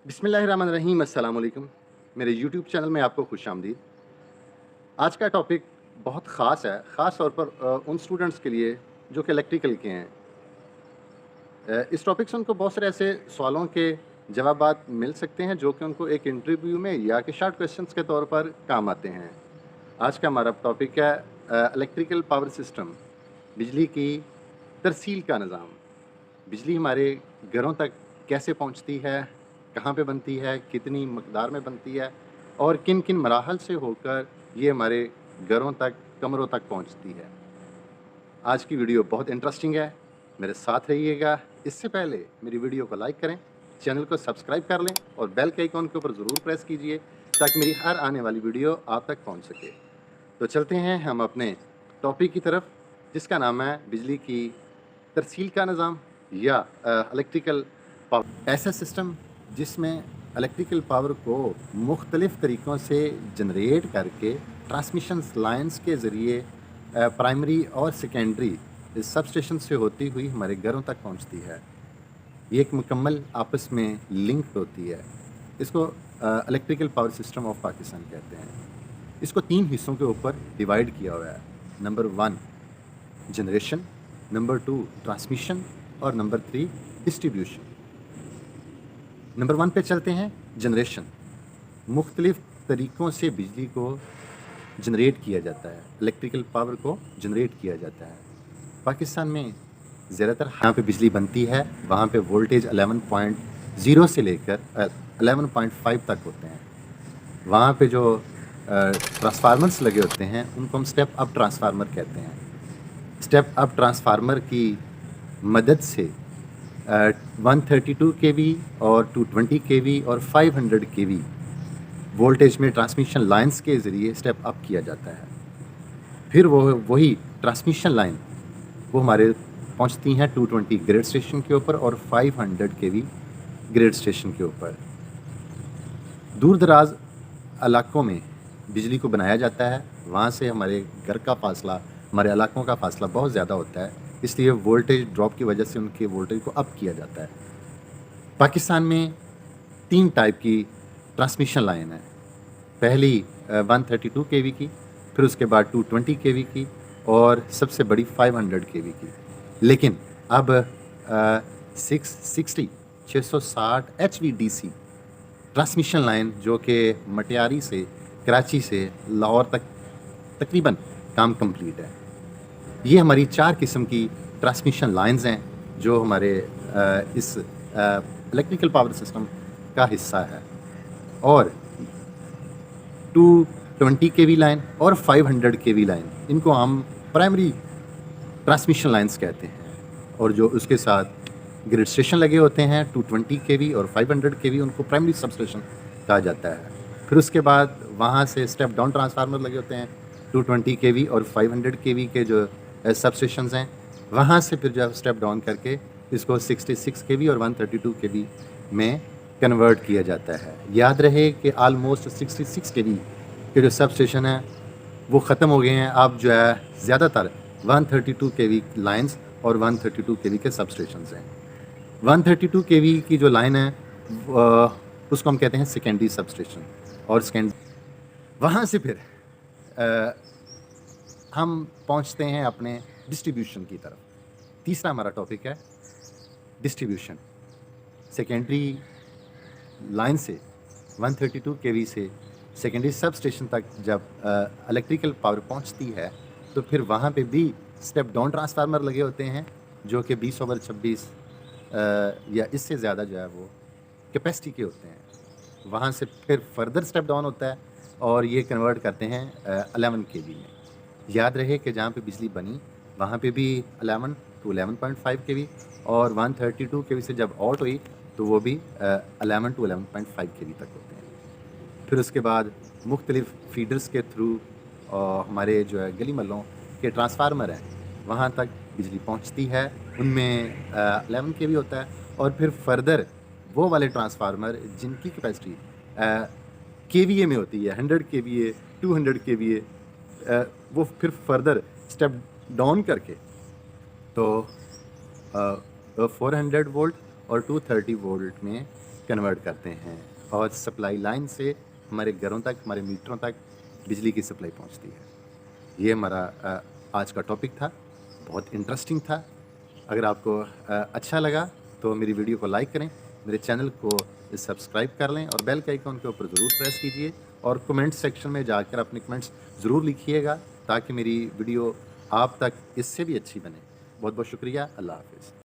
बिस्मिल्लाहिर्रहमानिर्रहीम, अस्सलाम वालेकुम। मेरे यूट्यूब चैनल में आपको खुश आमदीद। आज का टॉपिक बहुत ख़ास है, ख़ास तौर पर उन स्टूडेंट्स के लिए जो कि इलेक्ट्रिकल के हैं। इस टॉपिक से उनको बहुत सारे ऐसे सवालों के जवाबात मिल सकते हैं जो कि उनको एक इंटरव्यू में या कि शॉर्ट क्वेश्चंस के तौर पर काम आते हैं। आज का हमारा टॉपिक है इलेक्ट्रिकल पावर सिस्टम, बिजली की तरसील का निज़ाम। बिजली हमारे घरों तक कैसे पहुंचती है, कहाँ पे बनती है, कितनी मकदार में बनती है और किन किन मराहल से होकर ये हमारे घरों तक, कमरों तक पहुंचती है। आज की वीडियो बहुत इंटरेस्टिंग है, मेरे साथ रहिएगा। इससे पहले मेरी वीडियो को लाइक करें, चैनल को सब्सक्राइब कर लें और बेल के आइकॉन के ऊपर ज़रूर प्रेस कीजिए ताकि मेरी हर आने वाली वीडियो आप तक पहुँच सके। तो चलते हैं हम अपने टॉपिक की तरफ, जिसका नाम है बिजली की तरसील का निज़ाम या इलेक्ट्रिकल पावर। ऐसा सिस्टम जिसमें इलेक्ट्रिकल पावर को मुख्तलिफ़ तरीक़ों से जनरेट करके ट्रांसमिशन लाइंस के ज़रिए प्राइमरी और सेकेंडरी सब स्टेशन से होती हुई हमारे घरों तक पहुंचती है। ये एक मुकम्मल आपस में लिंक होती है। इसको electrical power system of Pakistan कहते हैं। इसको 3 हिस्सों के ऊपर डिवाइड किया हुआ है। नंबर 1 जनरेशन, नंबर 2 ट्रांसमिशन और नंबर 3 डिस्ट्रीब्यूशन। नंबर 1 पे चलते हैं। जनरेशन, मुख्तलिफ़ तरीक़ों से बिजली को जनरेट किया जाता है, इलेक्ट्रिकल पावर को जनरेट किया जाता है। पाकिस्तान में ज़्यादातर यहाँ पे बिजली बनती है, वहाँ पे वोल्टेज 11.0 से लेकर 11.5 तक होते हैं। वहाँ पे जो ट्रांसफार्मर्स लगे होते हैं उनको हम स्टेप अप ट्रांसफार्मर कहते हैं। स्टेप अप ट्रांसफार्मर की मदद से 132 केवी और 220 केवी और 500 केवी वोल्टेज में ट्रांसमिशन लाइंस के ज़रिए स्टेप अप किया जाता है। फिर वही ट्रांसमिशन लाइन वो हमारे पहुंचती हैं 220 ग्रिड स्टेशन के ऊपर और 500 केवी ग्रिड स्टेशन के ऊपर। दूर दराज इलाकों में बिजली को बनाया जाता है, वहाँ से हमारे घर का फासला, हमारे इलाकों का फासला बहुत ज़्यादा होता है, इसलिए वोल्टेज ड्रॉप की वजह से उनके वोल्टेज को अप किया जाता है। पाकिस्तान में 3 टाइप की ट्रांसमिशन लाइन है। पहली 132 केवी की, फिर उसके बाद 220 केवी की और सबसे बड़ी 500 केवी की। लेकिन अब 660 HVDC ट्रांसमिशन लाइन जो कि मटियारी से, कराची से लाहौर तक तकरीबन काम कंप्लीट है। ये हमारी 4 किस्म की ट्रांसमिशन लाइंस हैं जो हमारे इस इलेक्ट्रिकल पावर सिस्टम का हिस्सा है। और 220 केवी लाइन और 500 केवी लाइन, इनको हम प्राइमरी ट्रांसमिशन लाइंस कहते हैं। और जो उसके साथ ग्रिड स्टेशन लगे होते हैं 220 केवी और 500 केवी, उनको प्राइमरी सब स्टेशन कहा जाता है। फिर उसके बाद वहाँ से स्टेप डाउन ट्रांसफार्मर लगे होते हैं 220 केवी और 500 केवी के जो सब स्टेशंस हैं, वहाँ से फिर जब स्टेप डाउन करके इसको 66 केवी और 132 केवी में कन्वर्ट किया जाता है। याद रहे कि आलमोस्ट 66 केवी के जो सब स्टेशन हैं वो ख़त्म हो गए हैं। अब जो है ज़्यादातर 132 केवी लाइंस और 132 केवी के सब स्टेशंस हैं। 132 केवी की जो लाइन है उसको हम कहते हैं सेकेंडरी सब स्टेशन। और वहाँ से फिर हम पहुँचते हैं अपने डिस्ट्रीब्यूशन की तरफ। तीसरा हमारा टॉपिक है डिस्ट्रीब्यूशन। सेकेंडरी लाइन से 132 केवी से सेकेंडरी सब स्टेशन तक जब इलेक्ट्रिकल पावर पहुंचती है तो फिर वहाँ पे भी स्टेप डाउन ट्रांसफार्मर लगे होते हैं जो कि 20/26 या इससे ज़्यादा जो है वो कैपेसिटी के होते हैं। वहाँ से फिर फर्दर स्टेप डाउन होता है और ये कन्वर्ट करते हैं 11 केवी में। याद रहे कि जहाँ पे बिजली बनी वहाँ पे भी 11 to 11.5 केवी और 132 केवी से जब आउट हुई तो वो भी 11 to 11.5 केवी तक होते हैं। फिर उसके बाद मुख्तलिफ़ फीडर्स के थ्रू हमारे जो है गली महलों के ट्रांसफार्मर हैं वहाँ तक बिजली पहुँचती है। उनमें 11 केवी होता है और फिर फर्दर वो वाले ट्रांसफार्मर जिनकी कैपेसिटी केवीए में होती है, 100 केवीए, 200 केवीए, वो फिर फर्दर स्टेप डाउन करके तो 400 वोल्ट और 230 वोल्ट में کنورٹ کرتے ہیں اور سپلائی لائن سے ہمارے گھروں تک، ہمارے میٹروں تک بجلی کی سپلائی پہنچتی ہے۔ یہ ہمارا آج کا ٹاپک تھا، بہت انٹرسٹنگ تھا۔ اگر آپ کو اچھا لگا تو میری ویڈیو کو لائک کریں، میرے چینل کو سبسکرائب کر لیں اور بیل کے آئیکن کے اوپر ضرور پریس کیجئے، اور کمنٹ سیکشن میں جا کر اپنے کمنٹس ضرور لکھیے گا تاکہ میری ویڈیو آپ تک اس سے بھی اچھی بنے۔ بہت بہت شکریہ، اللہ حافظ۔